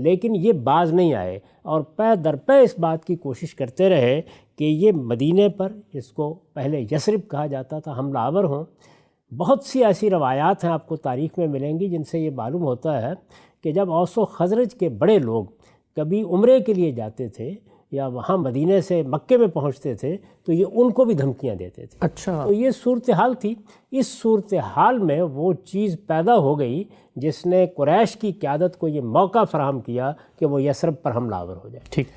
لیکن یہ باز نہیں آئے اور پے در پے اس بات کی کوشش کرتے رہے کہ یہ مدینے پر، جس کو پہلے یثرب کہا جاتا تھا، حملہ آور ہوں۔ بہت سی ایسی روایات ہیں آپ کو تاریخ میں ملیں گی جن سے یہ معلوم ہوتا ہے کہ جب اوس و خزرج کے بڑے لوگ کبھی عمرے کے لیے جاتے تھے یا وہاں مدینے سے مکے میں پہنچتے تھے تو یہ ان کو بھی دھمکیاں دیتے تھے۔ اچھا، تو یہ صورتحال تھی۔ اس صورتحال میں وہ چیز پیدا ہو گئی جس نے قریش کی قیادت کو یہ موقع فراہم کیا کہ وہ یثرب پر حملہ آور ہو جائے۔ ٹھیک،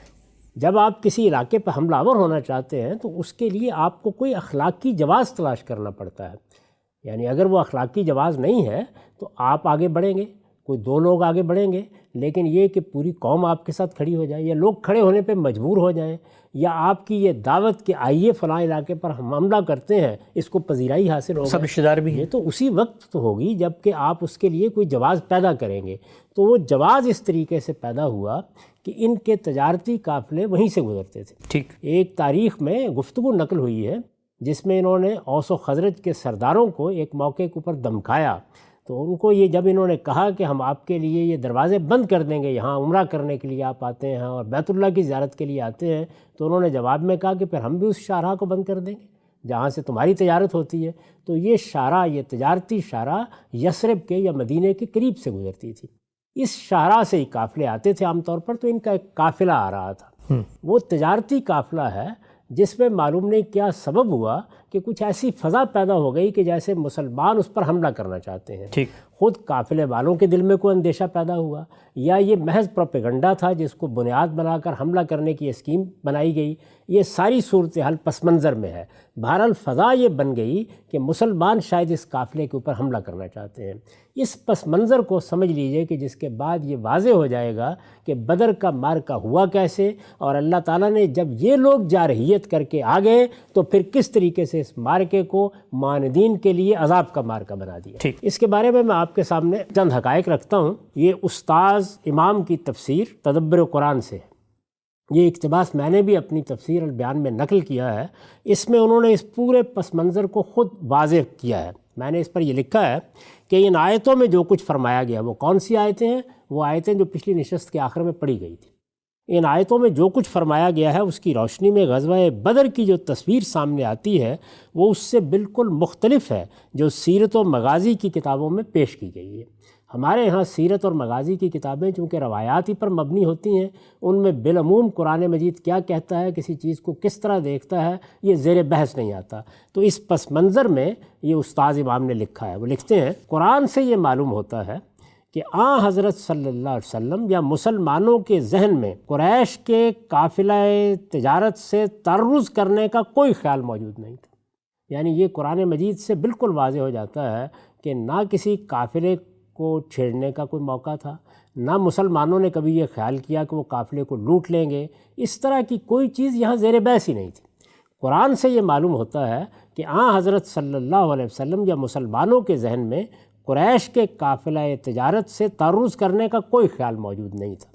جب آپ کسی علاقے پر حملہ آور ہونا چاہتے ہیں تو اس کے لیے آپ کو کوئی اخلاقی جواز تلاش کرنا پڑتا ہے، یعنی اگر وہ اخلاقی جواز نہیں ہے تو آپ آگے بڑھیں گے، کوئی دو لوگ آگے بڑھیں گے، لیکن یہ کہ پوری قوم آپ کے ساتھ کھڑی ہو جائے یا لوگ کھڑے ہونے پہ مجبور ہو جائیں، یا آپ کی یہ دعوت کہ آئیے فلاں علاقے پر ہم حملہ کرتے ہیں، اس کو پذیرائی حاصل ہو سب رشتہ دار بھی ہیں۔ یہ تو اسی وقت تو ہوگی جب کہ آپ اس کے لیے کوئی جواز پیدا کریں گے۔ تو وہ جواز اس طریقے سے پیدا ہوا کہ ان کے تجارتی قافلے وہیں سے گزرتے تھے۔ ٹھیک، ایک تاریخ میں گفتگو نقل ہوئی ہے جس میں انہوں نے اوس و خزرج کے سرداروں کو ایک موقع کے اوپر دھمکایا، تو ان کو یہ جب انہوں نے کہا کہ ہم آپ کے لیے یہ دروازے بند کر دیں گے، یہاں عمرہ کرنے کے لیے آپ آتے ہیں اور بیت اللہ کی زیارت کے لیے آتے ہیں، تو انہوں نے جواب میں کہا کہ پھر ہم بھی اس شاہراہ کو بند کر دیں گے جہاں سے تمہاری تجارت ہوتی ہے۔ تو یہ شاہراہ، یہ تجارتی شاہراہ یثرب کے یا مدینے کے قریب سے گزرتی تھی۔ اس شاہراہ سے ہی قافلے آتے تھے عام طور پر، تو ان کا ایک قافلہ آ رہا تھا۔ وہ تجارتی قافلہ ہے جس میں معلوم نہیں کیا سبب ہوا کہ کچھ ایسی فضا پیدا ہو گئی کہ جیسے مسلمان اس پر حملہ کرنا چاہتے ہیں۔ ٹھیک، خود قافلے والوں کے دل میں کوئی اندیشہ پیدا ہوا، یا یہ محض پروپیگنڈا تھا جس کو بنیاد بنا کر حملہ کرنے کی اسکیم بنائی گئی، یہ ساری صورتحال پس منظر میں ہے۔ بہرحال فضا یہ بن گئی کہ مسلمان شاید اس قافلے کے اوپر حملہ کرنا چاہتے ہیں۔ اس پس منظر کو سمجھ لیجئے کہ جس کے بعد یہ واضح ہو جائے گا کہ بدر کا مارکہ ہوا کیسے، اور اللہ تعالیٰ نے جب یہ لوگ جارحیت کر کے آ گئے تو پھر کس طریقے سے اس مارکے کو معاندین کے لیے عذاب کا مارکہ بنا دیا۔ ٹھیک، اس کے بارے میں آپ کے سامنے چند حقائق رکھتا ہوں۔ یہ استاذ امام کی تفسیر تدبر قرآن سے ہے، یہ اقتباس میں نے بھی اپنی تفسیر البیان میں نقل کیا ہے۔ اس میں انہوں نے اس پورے پس منظر کو خود واضح کیا ہے۔ میں نے اس پر یہ لکھا ہے کہ ان آیتوں میں جو کچھ فرمایا گیا وہ کون سی آیتیں ہیں؟ وہ آیتیں جو پچھلی نشست کے آخر میں پڑھی گئی تھی۔ ان آیتوں میں جو کچھ فرمایا گیا ہے اس کی روشنی میں غزوہ بدر کی جو تصویر سامنے آتی ہے وہ اس سے بالکل مختلف ہے جو سیرت و مغازی کی کتابوں میں پیش کی گئی ہے۔ ہمارے ہاں سیرت اور مغازی کی کتابیں چونکہ روایاتی پر مبنی ہوتی ہیں، ان میں بالعموم قرآن مجید کیا کہتا ہے، کسی چیز کو کس طرح دیکھتا ہے، یہ زیر بحث نہیں آتا۔ تو اس پس منظر میں یہ استاذ امام نے لکھا ہے، وہ لکھتے ہیں قرآن سے یہ معلوم ہوتا ہے کہ حضرت صلی اللہ علیہ وسلم یا مسلمانوں کے ذہن میں قریش کے قافلہ تجارت سے تعرض کرنے کا کوئی خیال موجود نہیں تھا۔ یعنی یہ قرآن مجید سے بالکل واضح ہو جاتا ہے کہ نہ کسی قافلے کو چھیڑنے کا کوئی موقع تھا، نہ مسلمانوں نے کبھی یہ خیال کیا کہ وہ قافلے کو لوٹ لیں گے، اس طرح کی کوئی چیز یہاں زیر بحث ہی نہیں تھی۔ قرآن سے یہ معلوم ہوتا ہے کہ حضرت صلی اللہ علیہ وسلم یا مسلمانوں کے ذہن میں قریش کے قافلہ تجارت سے تعرض کرنے کا کوئی خیال موجود نہیں تھا۔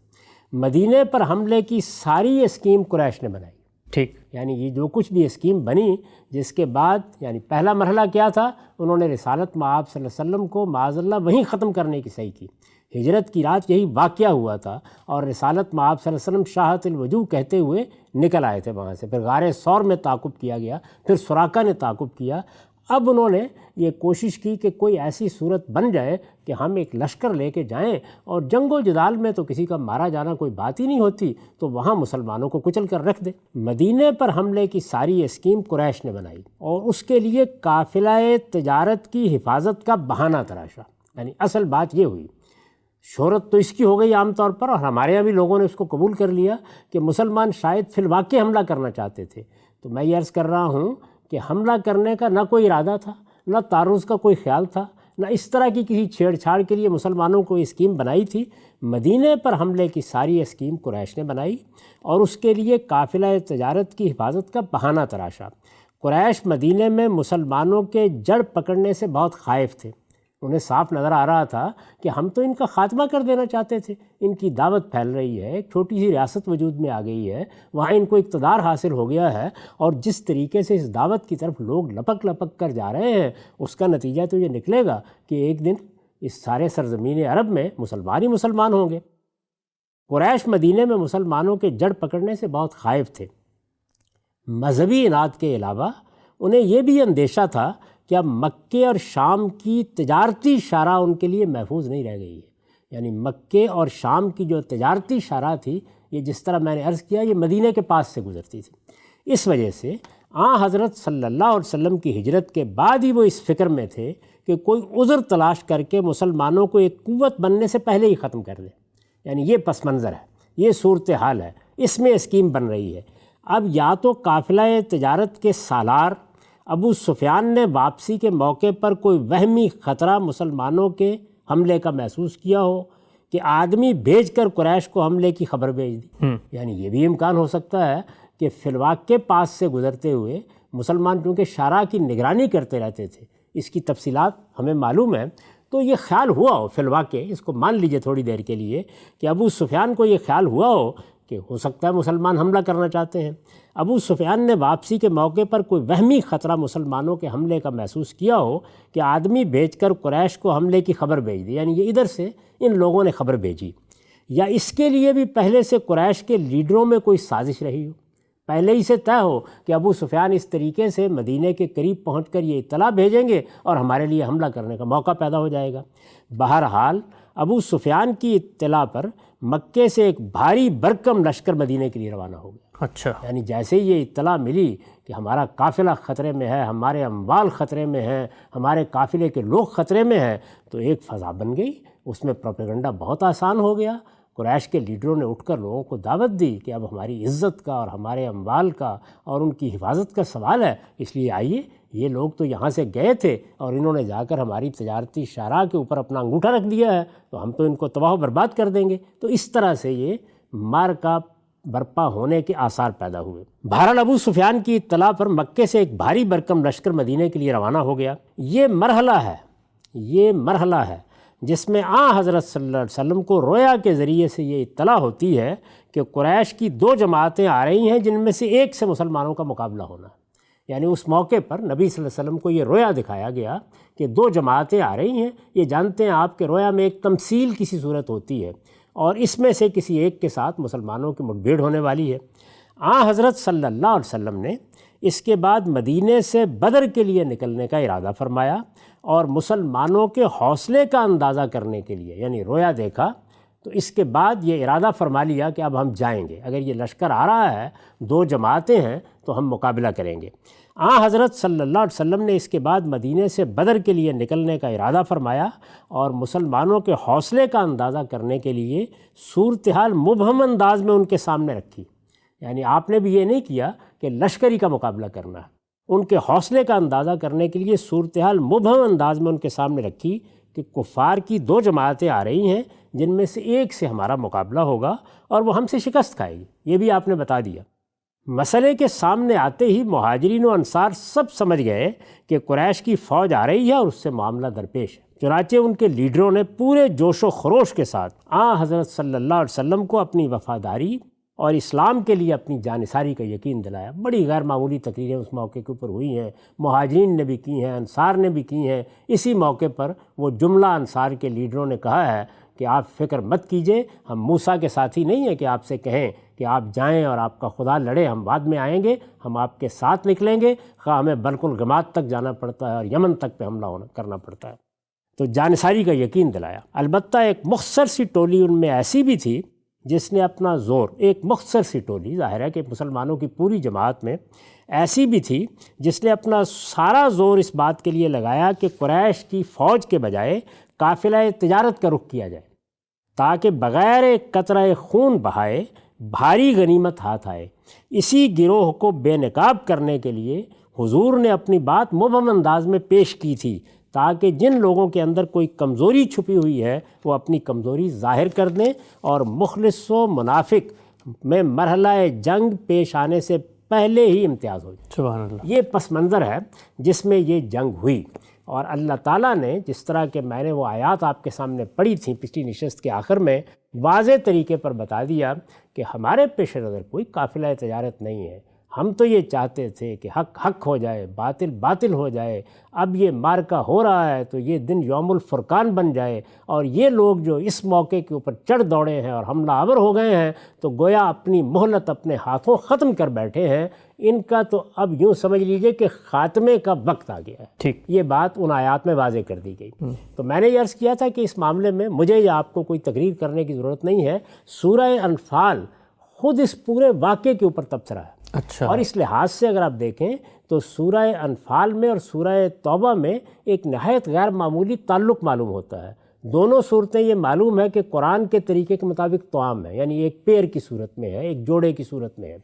مدینے پر حملے کی ساری اسکیم قریش نے بنائی۔ ٹھیک، یعنی یہ جو کچھ بھی اسکیم بنی، جس کے بعد یعنی پہلا مرحلہ کیا تھا، انہوں نے رسالت مآب صلی اللہ علیہ وسلم کو معاذ اللہ وہیں ختم کرنے کی صحیح کی۔ ہجرت کی رات یہی واقعہ ہوا تھا اور رسالت مآب صلی اللہ علیہ وسلم شاہت الوجوہ کہتے ہوئے نکل آئے تھے وہاں سے۔ پھر غار ثور میں تعاقب کیا گیا، پھر سراقہ نے تعاقب کیا۔ اب انہوں نے یہ کوشش کی کہ کوئی ایسی صورت بن جائے کہ ہم ایک لشکر لے کے جائیں، اور جنگ و جدال میں تو کسی کا مارا جانا کوئی بات ہی نہیں ہوتی، تو وہاں مسلمانوں کو کچل کر رکھ دے۔ مدینے پر حملے کی ساری اسکیم قریش نے بنائی اور اس کے لیے قافلہ تجارت کی حفاظت کا بہانہ تراشا۔ یعنی اصل بات یہ ہوئی، شہرت تو اس کی ہو گئی عام طور پر، اور ہمارے یہاں بھی لوگوں نے اس کو قبول کر لیا کہ مسلمان شاید فی الواقع حملہ کرنا چاہتے تھے۔ تو میں یہ عرض کر رہا ہوں کہ حملہ کرنے کا نہ کوئی ارادہ تھا، نہ تعرض کا کوئی خیال تھا، نہ اس طرح کی کسی چھیڑ چھاڑ کے لیے مسلمانوں کو اسکیم بنائی تھی۔ مدینے پر حملے کی ساری اسکیم قریش نے بنائی اور اس کے لیے قافلہ تجارت کی حفاظت کا بہانہ تراشا۔ قریش مدینے میں مسلمانوں کے جڑ پکڑنے سے بہت خائف تھے۔ انہیں صاف نظر آ رہا تھا کہ ہم تو ان کا خاتمہ کر دینا چاہتے تھے، ان کی دعوت پھیل رہی ہے، ایک چھوٹی سی ریاست وجود میں آ گئی ہے، وہاں ان کو اقتدار حاصل ہو گیا ہے، اور جس طریقے سے اس دعوت کی طرف لوگ لپک لپک کر جا رہے ہیں، اس کا نتیجہ تو یہ نکلے گا کہ ایک دن اس سارے سرزمین عرب میں مسلمان ہی مسلمان ہوں گے۔ قریش مدینے میں مسلمانوں کے جڑ پکڑنے سے بہت خائف تھے۔ مذہبی اناد کے علاوہ انہیں یہ بھی اندیشہ تھا کہ اب مکے اور شام کی تجارتی شاہراہ ان کے لیے محفوظ نہیں رہ گئی ہے۔ یعنی مکے اور شام کی جو تجارتی شاہراہ تھی، یہ جس طرح میں نے عرض کیا، یہ مدینے کے پاس سے گزرتی تھی۔ اس وجہ سے حضرت صلی اللہ علیہ وسلم کی ہجرت کے بعد ہی وہ اس فکر میں تھے کہ کوئی عذر تلاش کر کے مسلمانوں کو ایک قوت بننے سے پہلے ہی ختم کر دیں۔ یعنی یہ پس منظر ہے، یہ صورتحال ہے، اس میں اسکیم بن رہی ہے۔ اب یا تو قافلہ تجارت کے سالار ابو سفیان نے واپسی کے موقع پر کوئی وہمی خطرہ مسلمانوں کے حملے کا محسوس کیا ہو کہ آدمی بھیج کر قریش کو حملے کی خبر بھیج دی۔ یعنی یہ بھی امکان ہو سکتا ہے کہ فلواق کے پاس سے گزرتے ہوئے مسلمان چونکہ شاہراہ کی نگرانی کرتے رہتے تھے، اس کی تفصیلات ہمیں معلوم ہیں، تو یہ خیال ہوا ہو فلواق کے، اس کو مان لیجئے تھوڑی دیر کے لیے کہ ابو سفیان کو یہ خیال ہوا ہو کہ ہو سکتا ہے مسلمان حملہ کرنا چاہتے ہیں۔ ابو سفیان نے واپسی کے موقع پر کوئی وہمی خطرہ مسلمانوں کے حملے کا محسوس کیا ہو کہ آدمی بھیج کر قریش کو حملے کی خبر بھیج دی، یعنی یہ ادھر سے ان لوگوں نے خبر بھیجی، یا اس کے لیے بھی پہلے سے قریش کے لیڈروں میں کوئی سازش رہی ہو، پہلے ہی سے طے ہو کہ ابو سفیان اس طریقے سے مدینے کے قریب پہنچ کر یہ اطلاع بھیجیں گے اور ہمارے لیے حملہ کرنے کا موقع پیدا ہو جائے گا۔ بہرحال ابو سفیان کی اطلاع پر مکے سے ایک بھاری بھرکم لشکر مدینے کے لیے روانہ ہو گیا۔ اچھا، یعنی جیسے ہی یہ اطلاع ملی کہ ہمارا قافلہ خطرے میں ہے، ہمارے اموال خطرے میں ہیں، ہمارے قافلے کے لوگ خطرے میں ہیں، تو ایک فضا بن گئی، اس میں پروپیگنڈا بہت آسان ہو گیا۔ قریش کے لیڈروں نے اٹھ کر لوگوں کو دعوت دی کہ اب ہماری عزت کا اور ہمارے اموال کا اور ان کی حفاظت کا سوال ہے، اس لیے آئیے، یہ لوگ تو یہاں سے گئے تھے اور انہوں نے جا کر ہماری تجارتی شاہراہ کے اوپر اپنا انگوٹھا رکھ دیا ہے، تو ہم تو ان کو تباہ و برباد کر دیں گے۔ تو اس طرح سے یہ مارکا برپا ہونے کے آثار پیدا ہوئے۔ بہرحال ابو سفیان کی اطلاع پر مکے سے ایک بھاری بھرکم لشکر مدینے کے لیے روانہ ہو گیا۔ یہ مرحلہ ہے جس میں حضرت صلی اللہ علیہ وسلم کو رویا کے ذریعے سے یہ اطلاع ہوتی ہے کہ قریش کی 2 جماعتیں آ رہی ہیں جن میں سے ایک سے مسلمانوں کا مقابلہ ہونا ہے۔ یعنی اس موقع پر نبی صلی اللہ علیہ وسلم کو یہ رویا دکھایا گیا کہ 2 جماعتیں آ رہی ہیں۔ یہ جانتے ہیں آپ کہ رویا میں ایک تمثیل کسی صورت ہوتی ہے اور اس میں سے کسی ایک کے ساتھ مسلمانوں کی مٹ بھیڑ ہونے والی ہے۔ حضرت صلی اللہ علیہ وسلم نے اس کے بعد مدینے سے بدر کے لیے نکلنے کا ارادہ فرمایا اور مسلمانوں کے حوصلے کا اندازہ کرنے کے لیے، یعنی رویا دیکھا تو اس کے بعد یہ ارادہ فرما لیا کہ اب ہم جائیں گے، اگر یہ لشکر آ رہا ہے، 2 جماعتیں ہیں تو ہم مقابلہ کریں گے۔ حضرت صلی اللہ علیہ وسلم نے اس کے بعد مدینے سے بدر کے لیے نکلنے کا ارادہ فرمایا اور مسلمانوں کے حوصلے کا اندازہ کرنے کے لیے صورتحال مبہم انداز میں ان کے سامنے رکھی۔ یعنی آپ نے بھی یہ نہیں کیا کہ لشکری کا مقابلہ کرنا ہے، ان کے حوصلے کا اندازہ کرنے کے لیے صورتحال مبہم انداز میں ان کے سامنے رکھی کہ کفار کی 2 جماعتیں آ رہی ہیں جن میں سے ایک سے ہمارا مقابلہ ہوگا اور وہ ہم سے شکست کھائے گی، یہ بھی آپ نے بتا دیا۔ مسئلے کے سامنے آتے ہی مہاجرین و انصار سب سمجھ گئے کہ قریش کی فوج آ رہی ہے اور اس سے معاملہ درپیش ہے۔ چنانچہ ان کے لیڈروں نے پورے جوش و خروش کے ساتھ حضرت صلی اللہ علیہ وسلم کو اپنی وفاداری اور اسلام کے لیے اپنی جانثاری کا یقین دلایا۔ بڑی غیر معمولی تقریریں اس موقع کے اوپر ہوئی ہیں، مہاجرین نے بھی کی ہیں، انصار نے بھی کی ہیں۔ اسی موقع پر وہ جملہ انصار کے لیڈروں نے کہا ہے کہ آپ فکر مت کیجئے، ہم موسیٰ کے ساتھی نہیں ہیں کہ آپ سے کہیں کہ آپ جائیں اور آپ کا خدا لڑے، ہم بعد میں آئیں گے، ہم آپ کے ساتھ نکلیں گے، خواہ ہمیں برق الغمات تک جانا پڑتا ہے اور یمن تک پہ حملہ کرنا پڑتا ہے۔ تو جانثاری کا یقین دلایا۔ البتہ ایک مختصر سی ٹولی ان میں ایسی بھی تھی جس نے اپنا زور، ایک مختصر سی ٹولی، ظاہر ہے کہ مسلمانوں کی پوری جماعت میں ایسی بھی تھی جس نے اپنا سارا زور اس بات کے لیے لگایا کہ قریش کی فوج کے بجائے قافلہ تجارت کا رخ کیا جائے تاکہ بغیر ایک قطرہ خون بہائے بھاری غنیمت ہاتھ آئے۔ اسی گروہ کو بے نقاب کرنے کے لیے حضور نے اپنی بات مبہم انداز میں پیش کی تھی تاکہ جن لوگوں کے اندر کوئی کمزوری چھپی ہوئی ہے وہ اپنی کمزوری ظاہر کر دیں اور مخلص و منافق میں مرحلہ جنگ پیش آنے سے پہلے ہی امتیاز ہو جائے۔ سبحان اللہ۔ یہ پس منظر ہے جس میں یہ جنگ ہوئی، اور اللہ تعالیٰ نے جس طرح کہ میں نے وہ آیات آپ کے سامنے پڑھی تھیں پچھلی نشست کے آخر میں، واضح طریقے پر بتا دیا کہ ہمارے پیش نظر کوئی قافلہ تجارت نہیں ہے، ہم تو یہ چاہتے تھے کہ حق حق ہو جائے، باطل باطل ہو جائے، اب یہ مارکا ہو رہا ہے تو یہ دن یوم الفرقان بن جائے، اور یہ لوگ جو اس موقع کے اوپر چڑھ دوڑے ہیں اور حملہ آور ہو گئے ہیں تو گویا اپنی مہلت اپنے ہاتھوں ختم کر بیٹھے ہیں، ان کا تو اب یوں سمجھ لیجئے کہ خاتمے کا وقت آ گیا ہے۔ ٹھیک، یہ بات ان آیات میں واضح کر دی گئی۔ تو میں نے یہ عرض کیا تھا کہ اس معاملے میں مجھے یا آپ کو کوئی تقریر کرنے کی ضرورت نہیں ہے، سورہ انفال خود اس پورے واقعے کے اوپر تبصرہ ہے۔ اچھا، اور اس لحاظ سے اگر آپ دیکھیں تو سورہ انفال میں اور سورہ توبہ میں ایک نہایت غیر معمولی تعلق معلوم ہوتا ہے۔ دونوں صورتیں یہ معلوم ہے کہ قرآن کے طریقے کے مطابق توام ہے، یعنی ایک پیر کی صورت میں ہے، ایک جوڑے کی صورت میں ہے۔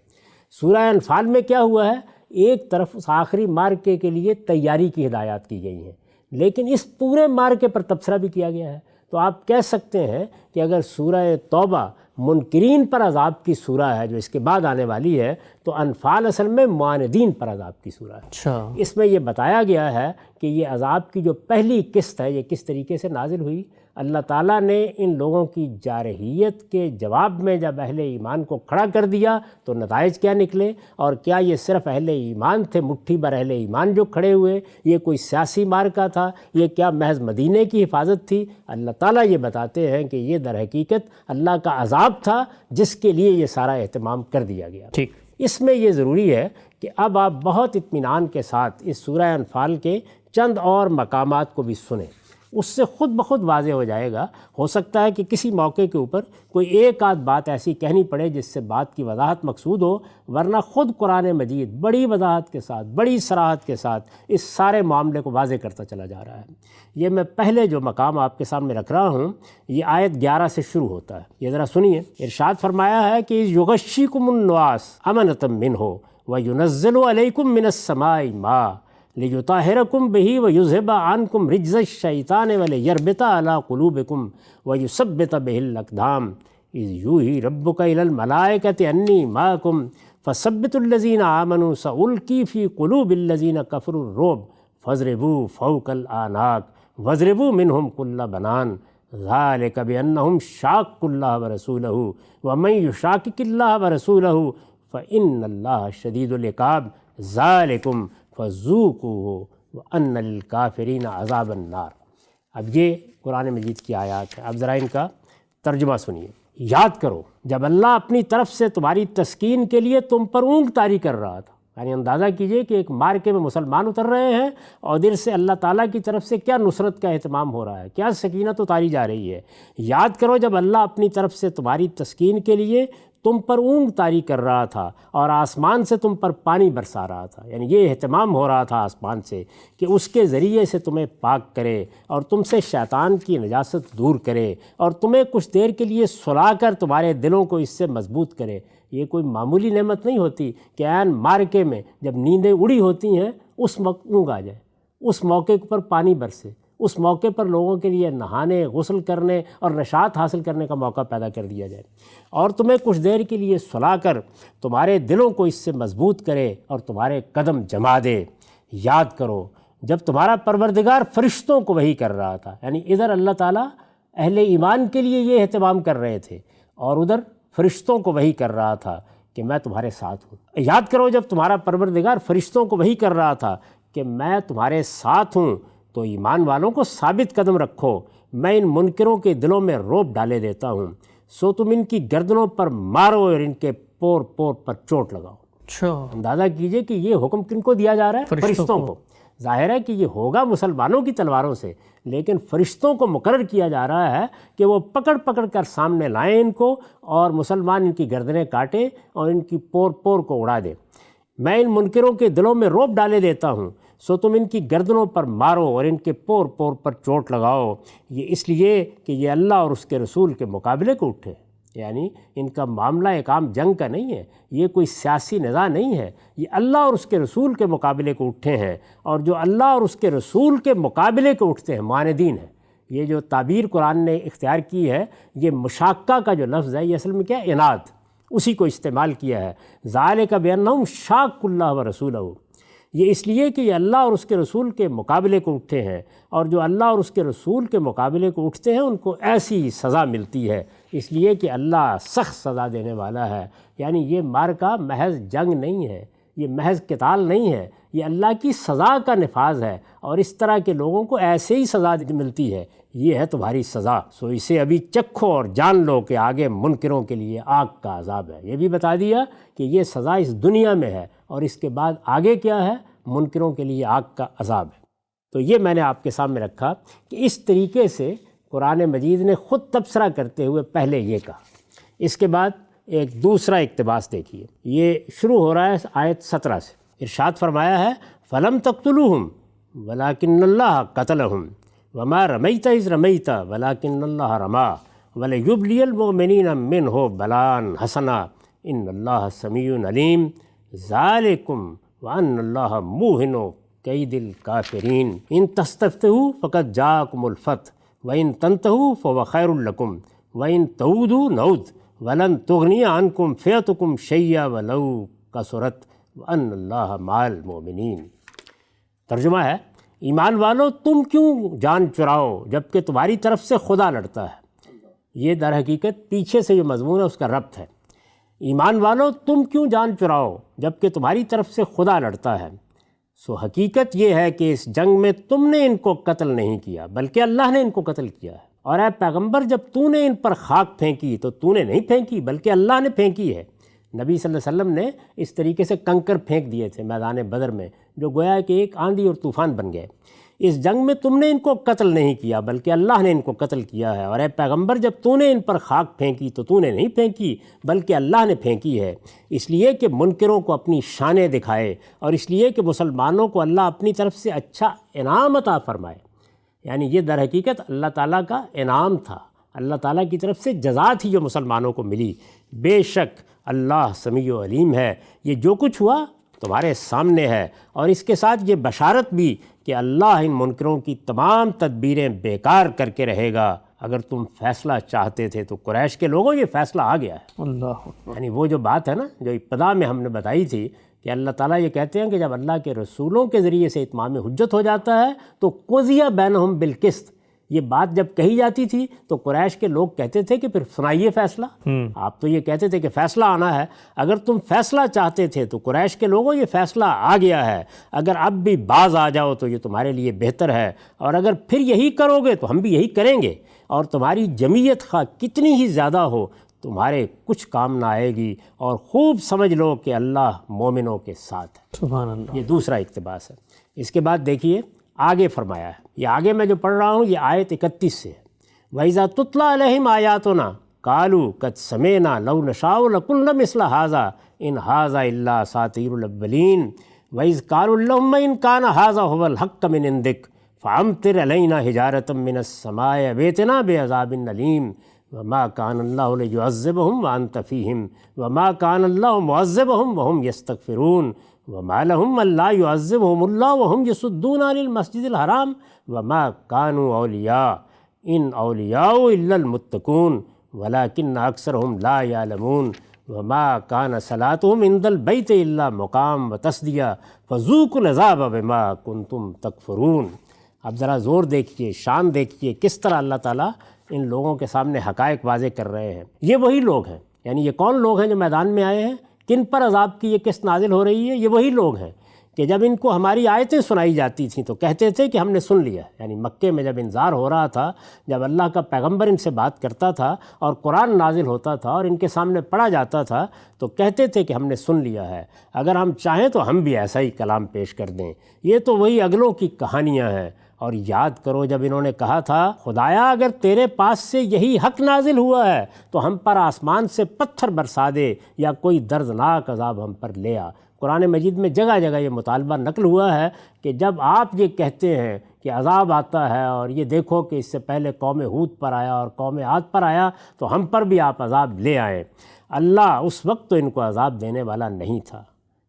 سورہ انفال میں کیا ہوا ہے؟ ایک طرف اس آخری مارکے کے لیے تیاری کی ہدایات کی گئی ہیں، لیکن اس پورے مارکے پر تبصرہ بھی کیا گیا ہے۔ تو آپ کہہ سکتے ہیں کہ اگر سورہ توبہ منکرین پر عذاب کی سورہ ہے جو اس کے بعد آنے والی ہے، تو انفال اصل میں معاندین پر عذاب کی سورہ ہے۔ اچھا، اس میں یہ بتایا گیا ہے کہ یہ عذاب کی جو پہلی قسط ہے یہ کس طریقے سے نازل ہوئی۔ اللہ تعالیٰ نے ان لوگوں کی جارحیت کے جواب میں جب اہل ایمان کو کھڑا کر دیا تو نتائج کیا نکلے، اور کیا یہ صرف اہل ایمان تھے، مٹھی بھر اہل ایمان جو کھڑے ہوئے، یہ کوئی سیاسی مارکا تھا، یہ کیا محض مدینے کی حفاظت تھی؟ اللہ تعالیٰ یہ بتاتے ہیں کہ یہ در حقیقت اللہ کا عذاب تھا جس کے لیے یہ سارا اہتمام کر دیا گیا۔ ٹھیک، اس میں یہ ضروری ہے کہ اب آپ بہت اطمینان کے ساتھ اس سورہ انفال کے چند اور مقامات کو بھی سنیں، اس سے خود بخود واضح ہو جائے گا۔ ہو سکتا ہے کہ کسی موقع کے اوپر کوئی ایک آدھ بات ایسی کہنی پڑے جس سے بات کی وضاحت مقصود ہو، ورنہ خود قرآن مجید بڑی وضاحت کے ساتھ، بڑی صراحت کے ساتھ اس سارے معاملے کو واضح کرتا چلا جا رہا ہے۔ یہ میں پہلے جو مقام آپ کے سامنے رکھ رہا ہوں یہ آیت 11 سے شروع ہوتا ہے، یہ ذرا سنیے۔ ارشاد فرمایا ہے کہ یغشیکم النعاس امنۃ منہ وینزل علیکم من السماء ماء لِيُطَهِّرَكُمْ بِهِ وَيُذْهِبَ عَنْكُمْ رِجْزَ الشَّيْطَانِ وَلِيَرْبِطَ عَلَىٰ قُلُوبِكُمْ وَيُثَبِّتَ بِهِ الْأَقْدَامَ إِذْ يُوحِي رَبُّكَ إِلَى الْمَلَائِكَةِ أَنِّي مَعَكُمْ فَثَبِّتُوا الَّذِينَ آمَنُوا سَأُلْقِي فِي قُلُوبِ الَّذِينَ كَفَرُوا الرُّعْبَ فَاضْرِبُوا فَوْقَ الْأَعْنَاقِ وَاضْرِبُوا مِنْهُمْ كُلَّ بَنَانٍ ذَلِكَ بِأَنَّهُمْ شَاقُّوا اللَّهَ وَرَسُولَهُ وَمَن يُشَاقِقِ اللَّهَ وَرَسُولَهُ فَإِنَّ اللَّهَ شَدِيدُ الْعِقَابِ ذَلِكُمْ فَذُوقُوهُ وَأَنَّ لِلْكَافِرِينَ عَذَابَ النَّارِ۔ اب یہ قرآن مجید کی آیات ہے، اب ذرا ان کا ترجمہ سنیے۔ یاد کرو جب اللہ اپنی طرف سے تمہاری تسکین کے لیے تم پر اونگ طاری کر رہا تھا، یعنی اندازہ کیجئے کہ ایک مارکے میں مسلمان اتر رہے ہیں اور ادھر سے اللہ تعالیٰ کی طرف سے کیا نصرت کا اہتمام ہو رہا ہے، کیا سکینت اتاری جا رہی ہے۔ یاد کرو جب اللہ اپنی طرف سے تمہاری تسکین کے لیے تم پر اونگ طاری کر رہا تھا اور آسمان سے تم پر پانی برسا رہا تھا، یعنی یہ اہتمام ہو رہا تھا آسمان سے کہ اس کے ذریعے سے تمہیں پاک کرے اور تم سے شیطان کی نجاست دور کرے اور تمہیں کچھ دیر کے لیے سلا کر تمہارے دلوں کو اس سے مضبوط کرے۔ یہ کوئی معمولی نعمت نہیں ہوتی کہ عین مارکے میں جب نیندیں اڑی ہوتی ہیں اس وقت اونگ آ جائے، اس موقع پر پانی برسے، اس موقع پر لوگوں کے لیے نہانے، غسل کرنے اور نشاط حاصل کرنے کا موقع پیدا کر دیا جائے اور تمہیں کچھ دیر کے لیے سلا کر تمہارے دلوں کو اس سے مضبوط کرے اور تمہارے قدم جما دے۔ یاد کرو جب تمہارا پروردگار فرشتوں کو وحی کر رہا تھا، یعنی ادھر اللہ تعالیٰ اہل ایمان کے لیے یہ اہتمام کر رہے تھے اور ادھر فرشتوں کو وحی کر رہا تھا کہ میں تمہارے ساتھ ہوں۔ یاد کرو جب تمہارا پروردگار فرشتوں کو وحی کر رہا تھا کہ میں تمہارے ساتھ ہوں تو ایمان والوں کو ثابت قدم رکھو، میں ان منکروں کے دلوں میں رعب ڈالے دیتا ہوں، سو تم ان کی گردنوں پر مارو اور ان کے پور پور پر چوٹ لگاؤ۔ اچھا، اندازہ کیجئے کہ یہ حکم کن کو دیا جا رہا ہے؟ فرشتوں کو۔ ظاہر ہے کہ یہ ہوگا مسلمانوں کی تلواروں سے، لیکن فرشتوں کو مقرر کیا جا رہا ہے کہ وہ پکڑ پکڑ کر سامنے لائیں ان کو اور مسلمان ان کی گردنیں کاٹیں اور ان کی پور پور کو اڑا دیں۔ میں ان منکروں کے دلوں میں رعب ڈالے دیتا ہوں، سو تم ان کی گردنوں پر مارو اور ان کے پور پور پر چوٹ لگاؤ۔ یہ اس لیے کہ یہ اللہ اور اس کے رسول کے مقابلے کو اٹھے، یعنی ان کا معاملہ ایک عام جنگ کا نہیں ہے، یہ کوئی سیاسی نزاع نہیں ہے، یہ اللہ اور اس کے رسول کے مقابلے کو اٹھے ہیں، اور جو اللہ اور اس کے رسول کے مقابلے کو اٹھتے ہیں معاندین ہیں۔ یہ جو تعبیر قرآن نے اختیار کی ہے، یہ مشاقہ کا جو لفظ ہے یہ اصل میں کیا ہے؟ اناد، اسی کو استعمال کیا ہے۔ ذالک بانہم شاقوا اللہ ورسولہ، یہ اس لیے کہ یہ اللہ اور اس کے رسول کے مقابلے کو اٹھے ہیں، اور جو اللہ اور اس کے رسول کے مقابلے کو اٹھتے ہیں ان کو ایسی سزا ملتی ہے، اس لیے کہ اللہ سخت سزا دینے والا ہے۔ یعنی یہ مارکہ محض جنگ نہیں ہے، یہ محض قتال نہیں ہے، یہ اللہ کی سزا کا نفاذ ہے، اور اس طرح کے لوگوں کو ایسے ہی سزا ملتی ہے، یہ ہے تمہاری سزا، سو اسے ابھی چکھو اور جان لو کہ آگے منکروں کے لیے آگ کا عذاب ہے۔ یہ بھی بتا دیا کہ یہ سزا اس دنیا میں ہے، اور اس کے بعد آگے کیا ہے؟ منکروں کے لیے آگ کا عذاب ہے۔ تو یہ میں نے آپ کے سامنے رکھا کہ اس طریقے سے قرآن مجید نے خود تبصرہ کرتے ہوئے پہلے یہ کہا۔ اس کے بعد ایک دوسرا اقتباس دیکھیے، یہ شروع ہو رہا ہے آیت 17 سے۔ ارشاد فرمایا ہے فَلَمْ تَقْتُلُوهُمْ وَلَكِنَّ اللَّهَ قَتَلَهُمْ وَمَا رَمَيْتَ إِذْ رَمَيْتَ وَلَكِنَّ اللَّهَ رَمَى وَلَيُبْلِيَ الْمُؤْمِنِينَ مِنْهُ بَلَاءً حَسَنًا إِنَّ اللَّهَ سَمِيعٌ عَلِيمٌ ذَلِكُمْ وَأَنَّ اللَّهَ مُوهِنُ كَيْدِ الْكَافِرِينَ إِن تَسْتَفْتِحُوا فَقَدْ جَاءَكُمُ الْفَتْحُ وَإِن تَنْتَهُوا فَهُوَ خَيْرٌ لَكُمْ وَإِن تَعُودُوا نَعُدْ وَلَن تُغْنِيَ عَنْكُمْ فِئَتُكُمْ شَيْئًا وَلَوْ كَثُرَتْ وَأَنَّ اللَّهَ مَعَ الْمُؤْمِنِينَ۔ ترجمہ ہے، ایمان والو تم کیوں جان چراؤ جب کہ تمہاری طرف سے خدا لڑتا ہے۔ یہ در حقیقت پیچھے سے جو مضمون ہے اس کا ربط ہے۔ ایمان والو تم کیوں جان چراؤ جب کہ تمہاری طرف سے خدا لڑتا ہے۔ سو حقیقت یہ ہے کہ اس جنگ میں تم نے ان کو قتل نہیں کیا بلکہ اللہ نے ان کو قتل کیا ہے، اور اے پیغمبر جب تو نے ان پر خاک پھینکی تو تو نے نہیں پھینکی بلکہ اللہ نے پھینکی ہے۔ نبی صلی اللہ علیہ وسلم نے اس طریقے سے کنکر پھینک دیے تھے میدان بدر میں، جو گویا کہ ایک آندھی اور طوفان بن گئے۔ اس جنگ میں تم نے ان کو قتل نہیں کیا بلکہ اللہ نے ان کو قتل کیا ہے، اور اے پیغمبر جب تو نے ان پر خاک پھینکی تو تو نے نہیں پھینکی بلکہ اللہ نے پھینکی ہے، اس لیے کہ منکروں کو اپنی شانیں دکھائے، اور اس لیے کہ مسلمانوں کو اللہ اپنی طرف سے اچھا انعام عطا فرمائے۔ یعنی یہ در حقیقت اللہ تعالیٰ کا انعام تھا، اللہ تعالیٰ کی طرف سے جزا تھی جو مسلمانوں کو ملی۔ بے شک اللہ سمیع و علیم ہے، یہ جو کچھ ہوا تمہارے سامنے ہے، اور اس کے ساتھ یہ بشارت بھی کہ اللہ ان منکروں کی تمام تدبیریں بیکار کر کے رہے گا۔ اگر تم فیصلہ چاہتے تھے تو قریش کے لوگوں یہ فیصلہ آ گیا ہے۔ اللہ یعنی وہ جو بات ہے نا جو ابتدا میں ہم نے بتائی تھی کہ اللہ تعالیٰ یہ کہتے ہیں کہ جب اللہ کے رسولوں کے ذریعے سے اتمام حجت ہو جاتا ہے تو قضی بینہم بالقسط، یہ بات جب کہی جاتی تھی تو قریش کے لوگ کہتے تھے کہ پھر سنائیے فیصلہ۔ آپ تو یہ کہتے تھے کہ فیصلہ آنا ہے، اگر تم فیصلہ چاہتے تھے تو قریش کے لوگوں یہ فیصلہ آ گیا ہے، اگر اب بھی باز آ جاؤ تو یہ تمہارے لیے بہتر ہے، اور اگر پھر یہی کرو گے تو ہم بھی یہی کریں گے، اور تمہاری جمعیت خواہ کتنی ہی زیادہ ہو تمہارے کچھ کام نہ آئے گی، اور خوب سمجھ لو کہ اللہ مومنوں کے ساتھ ہے۔ سبحان اللہ۔ یہ دوسرا اقتباس ہے۔ اس کے بعد دیکھیے آگے فرمایا ہے، یہ آگے میں جو پڑھ رہا ہوں یہ آیت 31 سے ہے۔ وَإِذَا تُتْلَىٰ عَلَيْهِمْ آيَاتُنَا قَالُوا قَدْ سَمِعْنَا لَوْ نَشَاءُ لَقُلْنَا مِثْلَ هَٰذَا إِنْ هَٰذَا إِلَّا أَسَاطِيرُ الْأَوَّلِينَ وَإِذْ قَالُوا اللَّهُمَّ إِنْ كَانَ هَٰذَا هُوَ الْحَقُّ مِنْ عِندِكَ فَأَمْطِرْ عَلَيْنَا حِجَارَةً مِّنَ السَّمَاءِ أَوْ ائْتِنَا بِعَذَابٍ أَلِيمٍ وَمَا كَانَ اللَّهُ لِيُعَذِّبَهُمْ وَأَنْتَ فِيهِمْ وَمَا كَانَ اللَّهُ مُعَذِّبَهُمْ وَهُمْ يَسْتَغْفِرُونَ وَمَا لَهُمْ أَلَّا يُعَذِّبَهُمُ اللَّهُ وَهُمْ يَصُدُّونَ عَنِ الْمَسْجِدِ الْحَرَامِ وَمَا كَانُوا أَوْلِيَاءَ إِنْ أَوْلِيَاءُ إِلَّا الْمُتَّقُونَ وَلَكِنَّ أَكْثَرَهُمْ لَا يَعْلَمُونَ وَمَا كَانَ صَلَاتُهُمْ عِندَ الْبَيْتِ إِلَّا مُقَامَ وَتَصْدِيَةً فَذُوقُوا الْعَذَابَ بِمَا كُنْتُمْ تَكْفُرُونَ۔ اب ذرا زور دیکھیے، شان دیکھیے، کس طرح اللہ تعالیٰ ان لوگوں کے سامنے حقائق واضح کر رہے ہیں۔ یہ وہی لوگ ہیں، یعنی یہ کون لوگ ہیں جو میدان میں آئے ہیں، کن پر عذاب کی یہ قسط نازل ہو رہی ہے؟ یہ وہی لوگ ہیں کہ جب ان کو ہماری آیتیں سنائی جاتی تھیں تو کہتے تھے کہ ہم نے سن لیا۔ یعنی مکے میں جب انذار ہو رہا تھا، جب اللہ کا پیغمبر ان سے بات کرتا تھا اور قرآن نازل ہوتا تھا اور ان کے سامنے پڑھا جاتا تھا تو کہتے تھے کہ ہم نے سن لیا ہے، اگر ہم چاہیں تو ہم بھی ایسا ہی کلام پیش کر دیں۔ یہ تو وہی اگلوں کی کہانیاں ہیں۔ اور یاد کرو جب انہوں نے کہا تھا خدایا اگر تیرے پاس سے یہی حق نازل ہوا ہے تو ہم پر آسمان سے پتھر برسا دے یا کوئی دردناک عذاب ہم پر لے آ۔ قرآن مجید میں جگہ جگہ یہ مطالبہ نقل ہوا ہے کہ جب آپ یہ کہتے ہیں کہ عذاب آتا ہے اور یہ دیکھو کہ اس سے پہلے قوم ہود پر آیا اور قوم عاد پر آیا تو ہم پر بھی آپ عذاب لے آئیں۔ اللہ اس وقت تو ان کو عذاب دینے والا نہیں تھا۔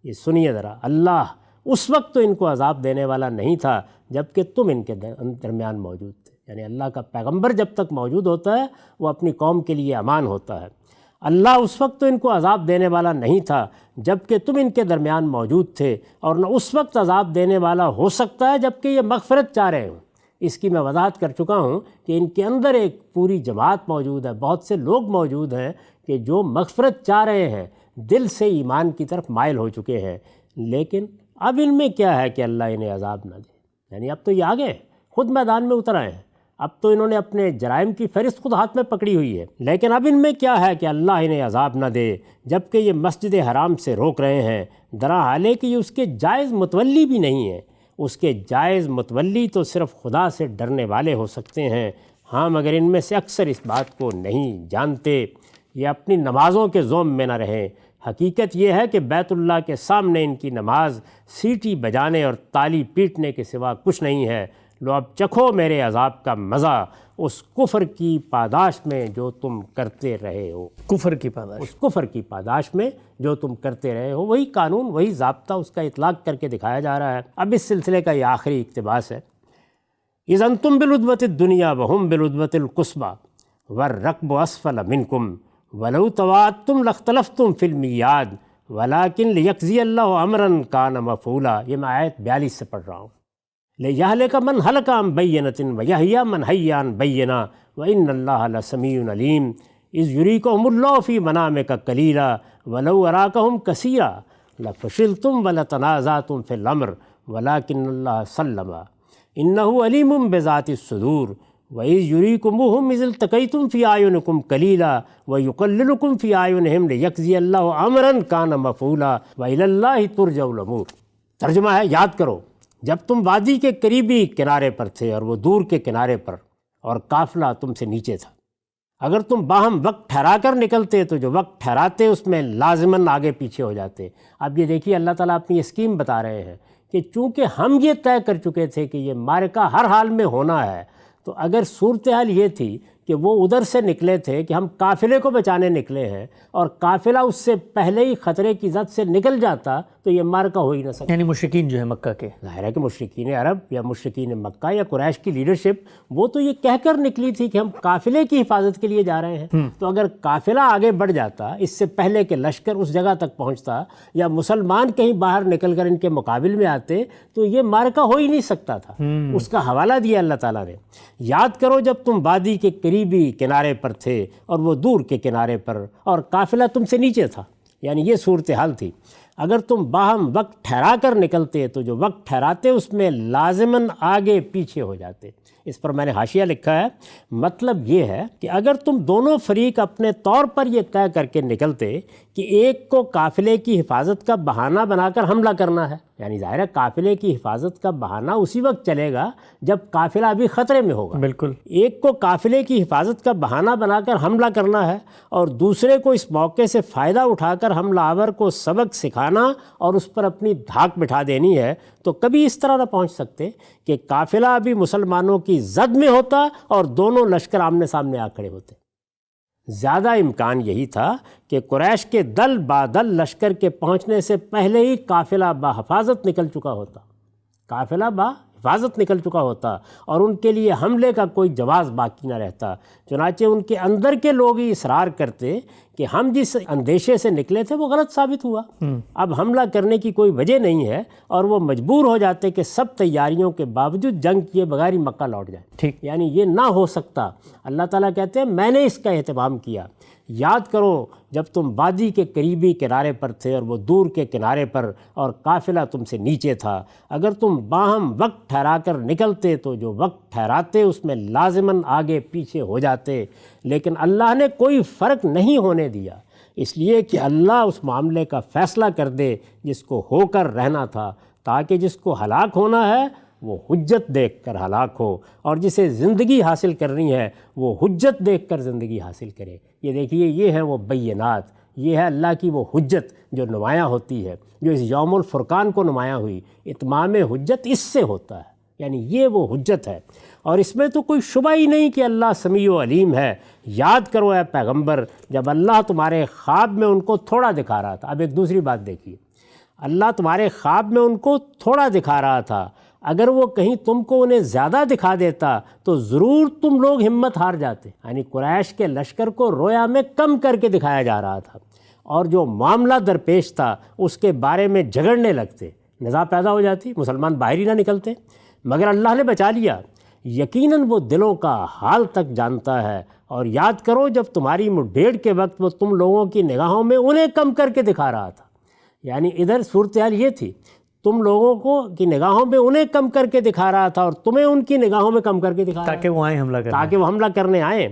یہ سنیے ذرا، اللہ اس وقت تو ان کو عذاب دینے والا نہیں تھا جب کہ تم ان کے درمیان موجود تھے۔ یعنی اللہ کا پیغمبر جب تک موجود ہوتا ہے وہ اپنی قوم کے لیے امان ہوتا ہے۔ اللہ اس وقت تو ان کو عذاب دینے والا نہیں تھا جب کہ تم ان کے درمیان موجود تھے، اور نہ اس وقت عذاب دینے والا ہو سکتا ہے جب کہ یہ مغفرت چاہ رہے ہوں۔ اس کی میں وضاحت کر چکا ہوں کہ ان کے اندر ایک پوری جماعت موجود ہے، بہت سے لوگ موجود ہیں کہ جو مغفرت چاہ رہے ہیں، دل سے ایمان کی طرف مائل ہو چکے ہیں، لیکن اب ان میں کیا ہے کہ اللہ انہیں عذاب نہ دے، یعنی اب تو یہ آگے خود میدان میں اتر آئے ہیں، اب تو انہوں نے اپنے جرائم کی فہرست خود ہاتھ میں پکڑی ہوئی ہے، لیکن اب ان میں کیا ہے کہ اللہ انہیں عذاب نہ دے جبکہ یہ مسجد حرام سے روک رہے ہیں، درا حالے کہ یہ اس کے جائز متولی بھی نہیں ہے۔ اس کے جائز متولی تو صرف خدا سے ڈرنے والے ہو سکتے ہیں، ہاں مگر ان میں سے اکثر اس بات کو نہیں جانتے۔ یہ اپنی نمازوں کے زوم میں نہ رہیں، حقیقت یہ ہے کہ بیت اللہ کے سامنے ان کی نماز سیٹی بجانے اور تالی پیٹنے کے سوا کچھ نہیں ہے۔ لو اب چکھو میرے عذاب کا مزہ اس کفر کی پاداش میں جو تم کرتے رہے ہو۔ کفر کی پاداش، اس کفر کی پاداش میں جو تم کرتے رہے ہو، وہی قانون، وہی ضابطہ اس کا اطلاق کر کے دکھایا جا رہا ہے۔ اب اس سلسلے کا یہ آخری اقتباس ہے، اذ انتم بالعدوۃ الدنیا وہم بالعدوۃ القصویٰ والرکب اسفل منکم ولو تواعدتم لاختلفتم فی المیعاد ولکن لیقضی اللہ امرا کان مفعولا۔ یہ میں آیت 42 سے پڑھ رہا ہوں۔ لِیَہْلِکَ مَنْ ہَلَکَ عَن بَیِّنَةٍ وَیَحْیَیَ مَنْ حَیَّ عَن بَیِّنَةٍ وَإِنَّ اللَّهَ لَسَمِیعٌ عَلِیمٌ اذ یُریکُہُمُ اللَّهُ فِی مَنَامِکَ قَلِیلًا وَلَوْ أَرَاکَہُم کَثِیرًا لَفَشِلْتُم وَلَتَنَازَعْتُم فِی الْأَمْرِ وَلَکِنَّ اللَّهَ سَلَّمَ إِنَّهُ عَلِیمٌ بِذَاتِ الصُّدُورِ وَإِذْ یُریکُمُوہُم إِذْ الْتَقَیْتُم فِی أَعْیُنِکُم قَلِیلًا وَیُقَلِّلُکُم فِی أَعْیُنِہِم لِیَقْضِیَ اللَّهُ أَمْرًا کَانَ مَفْعُولًا وَإِلَى اللَّهِ تُرْجَعُ الْأُمُورُ۔ ترجمہ ہے، یاد کرو جب تم وادی کے قریبی کنارے پر تھے اور وہ دور کے کنارے پر، اور قافلہ تم سے نیچے تھا، اگر تم باہم وقت ٹھہرا کر نکلتے تو جو وقت ٹھہراتے اس میں لازماً آگے پیچھے ہو جاتے۔ اب یہ دیکھیے اللہ تعالیٰ اپنی اسکیم بتا رہے ہیں کہ چونکہ ہم یہ طے کر چکے تھے کہ یہ معرکہ ہر حال میں ہونا ہے، تو اگر صورتحال یہ تھی کہ وہ ادھر سے نکلے تھے کہ ہم قافلے کو بچانے نکلے ہیں اور قافلہ اس سے پہلے ہی خطرے کی زد سے نکل جاتا تو یہ معرکہ ہو ہی نہ سکتا۔ یعنی مشرکین جو ہے مکہ کے، ظاہر ہے کہ مشرکین عرب یا مشرکین مکہ یا قریش کی لیڈرشپ وہ تو یہ کہہ کر نکلی تھی کہ ہم قافلے کی حفاظت کے لیے جا رہے ہیں، تو اگر قافلہ آگے بڑھ جاتا اس سے پہلے کہ لشکر اس جگہ تک پہنچتا یا مسلمان کہیں باہر نکل کر ان کے مقابل میں آتے تو یہ معرکہ ہو ہی نہیں سکتا تھا۔ اس کا حوالہ دیا اللہ تعالیٰ نے، یاد کرو جب تم وادی کے قریبی کنارے پر تھے اور وہ دور کے کنارے پر، اور قافلہ تم سے نیچے تھا، یعنی یہ صورتحال تھی۔ اگر تم باہم وقت ٹھہرا کر نکلتے تو جو وقت ٹھہراتے اس میں لازماً آگے پیچھے ہو جاتے۔ اس پر میں نے حاشیہ لکھا ہے، مطلب یہ ہے کہ اگر تم دونوں فریق اپنے طور پر یہ طے کر کے نکلتے کہ ایک کو قافلے کی حفاظت کا بہانہ بنا کر حملہ کرنا ہے، یعنی ظاہر ہے قافلے کی حفاظت کا بہانہ اسی وقت چلے گا جب قافلہ ابھی خطرے میں ہوگا، بالکل، ایک کو قافلے کی حفاظت کا بہانہ بنا کر حملہ کرنا ہے اور دوسرے کو اس موقع سے فائدہ اٹھا کر حملہ آور کو سبق سکھانا اور اس پر اپنی دھاک بٹھا دینی ہے، تو کبھی اس طرح نہ پہنچ سکتے کہ قافلہ ابھی مسلمانوں کی زد میں ہوتا اور دونوں لشکر آمنے سامنے آ کھڑے ہوتے۔ زیادہ امکان یہی تھا کہ قریش کے دل بادل لشکر کے پہنچنے سے پہلے ہی قافلہ بحفاظت نکل چکا ہوتا، قافلہ بحفاظت نکل چکا ہوتا اور ان کے لیے حملے کا کوئی جواز باقی نہ رہتا۔ چنانچہ ان کے اندر کے لوگ ہی اصرار کرتے کہ ہم جس اندیشے سے نکلے تھے وہ غلط ثابت ہوا، اب حملہ کرنے کی کوئی وجہ نہیں ہے، اور وہ مجبور ہو جاتے کہ سب تیاریوں کے باوجود جنگ کیے بغیر ہی مکہ لوٹ جائے۔ ٹھیک، یعنی یہ نہ ہو سکتا۔ اللہ تعالیٰ کہتے ہیں میں نے اس کا اہتمام کیا۔ یاد کرو جب تم وادی کے قریبی کنارے پر تھے اور وہ دور کے کنارے پر، اور قافلہ تم سے نیچے تھا، اگر تم باہم وقت ٹھہرا کر نکلتے تو جو وقت ٹھہراتے اس میں لازماً آگے پیچھے ہو جاتے، لیکن اللہ نے کوئی فرق نہیں ہونے دیا، اس لیے کہ اللہ اس معاملے کا فیصلہ کر دے جس کو ہو کر رہنا تھا، تاکہ جس کو ہلاک ہونا ہے وہ حجت دیکھ کر ہلاک ہو، اور جسے زندگی حاصل کرنی ہے وہ حجت دیکھ کر زندگی حاصل کرے۔ یہ دیکھیے، یہ ہیں وہ بینات، یہ ہے اللہ کی وہ حجت جو نمایاں ہوتی ہے، جو اس یوم الفرقان کو نمایاں ہوئی۔ اتمام حجت اس سے ہوتا ہے، یعنی یہ وہ حجت ہے، اور اس میں تو کوئی شبہ ہی نہیں کہ اللہ سمیع و علیم ہے۔ یاد کرو اے پیغمبر، جب اللہ تمہارے خواب میں ان کو تھوڑا دکھا رہا تھا، اب ایک دوسری بات دیکھیے، اللہ تمہارے خواب میں ان کو تھوڑا دکھا رہا تھا، اگر وہ کہیں تم کو انہیں زیادہ دکھا دیتا تو ضرور تم لوگ ہمت ہار جاتے۔ یعنی قریش کے لشکر کو رویا میں کم کر کے دکھایا جا رہا تھا، اور جو معاملہ درپیش تھا اس کے بارے میں جھگڑنے لگتے، نزاع پیدا ہو جاتی، مسلمان باہر ہی نہ نکلتے، مگر اللہ نے بچا لیا۔ یقیناً وہ دلوں کا حال تک جانتا ہے، اور یاد کرو جب تمہاری مٹبھیڑ کے وقت وہ تم لوگوں کی نگاہوں میں انہیں کم کر کے دکھا رہا تھا، یعنی ادھر صورتحال یہ تھی، تم لوگوں کو کی نگاہوں میں انہیں کم کر کے دکھا رہا تھا اور تمہیں ان کی نگاہوں میں کم کر کے دکھا رہا تھا تاکہ وہ آئیں حملہ کریں، تاکہ وہ حملہ کرنے آئیں۔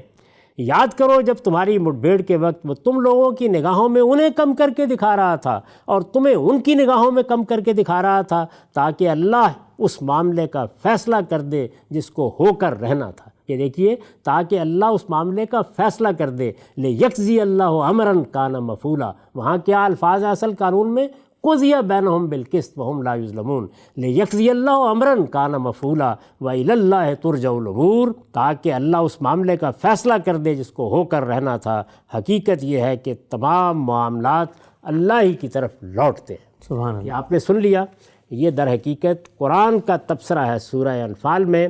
یاد کرو جب تمہاری مٹبھیڑ کے وقت وہ تم لوگوں کی نگاہوں میں انہیں کم کر کے دکھا رہا تھا اور تمہیں ان کی نگاہوں میں کم کر کے دکھا رہا تھا، تاکہ اللہ اس معاملے کا فیصلہ کر دے جس کو ہو کر رہنا تھا۔ یہ دیکھیے، تاکہ اللہ اس معاملے کا فیصلہ کر دے، لیجزی اللہ امرا کان مفعولا، وہاں کیا الفاظ ہیں اصل قانون میں؟ قضی بینہم بالقسط وہم لا یظلمون، لیجزی اللہ امرا کان مفعولا والی اللہ ترجع الامور، تاکہ اللہ اس معاملے کا فیصلہ کر دے جس کو ہو کر رہنا تھا۔ حقیقت یہ ہے کہ تمام معاملات اللہ ہی کی طرف لوٹتے ہیں۔ سبحان اللہ۔ یہ آپ نے سن لیا، یہ در حقیقت قرآن کا تبصرہ ہے سورہ انفال میں